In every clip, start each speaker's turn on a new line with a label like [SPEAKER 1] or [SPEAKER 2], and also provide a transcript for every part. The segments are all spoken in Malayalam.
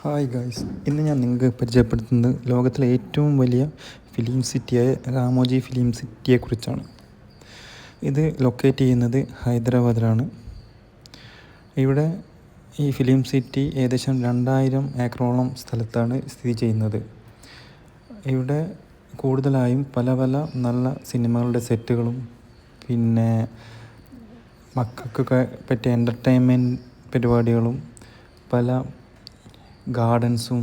[SPEAKER 1] ഹായ് ഗായ്സ്, ഇന്ന് ഞാൻ നിങ്ങൾക്ക് പരിചയപ്പെടുത്തുന്നത് ലോകത്തിലെ ഏറ്റവും വലിയ ഫിലിം സിറ്റിയായ രാമോജി ഫിലിം സിറ്റിയെക്കുറിച്ചാണ്. ഇത് ലൊക്കേറ്റ് ചെയ്യുന്നത് ഹൈദരാബാദിലാണ്. ഇവിടെ ഈ ഫിലിം സിറ്റി ഏകദേശം 2000 ഏക്കറോളം സ്ഥലത്താണ് സ്ഥിതി ചെയ്യുന്നത്. ഇവിടെ കൂടുതലായും പല പല നല്ല സിനിമകളുടെ സെറ്റുകളും പിന്നെ മക്കൾക്കൊക്കെ പറ്റിയ എൻ്റർടൈൻമെൻറ്റ് പരിപാടികളും പല ഗാർഡൻസും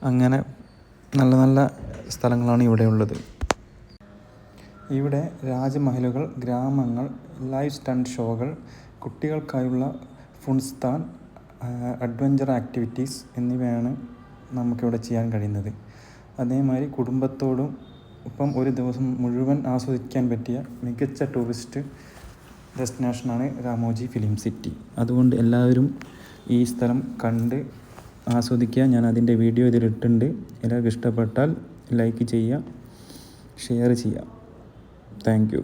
[SPEAKER 1] അങ്ങനെ നല്ല നല്ല സ്ഥലങ്ങളാണ് ഇവിടെ ഉള്ളത്. ഇവിടെ രാജമഹലുകൾ, ഗ്രാമങ്ങൾ, ലൈവ് സ്റ്റണ്ട് ഷോകൾ, കുട്ടികൾക്കായുള്ള ഫുഡ് സ്ഥാൻ, അഡ്വഞ്ചർ ആക്ടിവിറ്റീസ് എന്നിവയാണ് നമുക്കിവിടെ ചെയ്യാൻ കഴിയുന്നത്. അതേമാതിരി കുടുംബത്തോടും ഒപ്പം ഒരു ദിവസം മുഴുവൻ ആസ്വദിക്കാൻ പറ്റിയ മികച്ച ടൂറിസ്റ്റ് ഡെസ്റ്റിനേഷനാണ് രാമോജി ഫിലിം സിറ്റി. അതുകൊണ്ട് എല്ലാവരും ഈ സ്ഥലം കണ്ട് ആസ്വദിക്കുക. ഞാൻ അതിൻ്റെ വീഡിയോ ഇതിലിട്ടുണ്ട്. എല്ലാവർക്കും ഇഷ്ടപ്പെട്ടാൽ ലൈക്ക് ചെയ്യുക, ഷെയർ ചെയ്യുക. Thank you.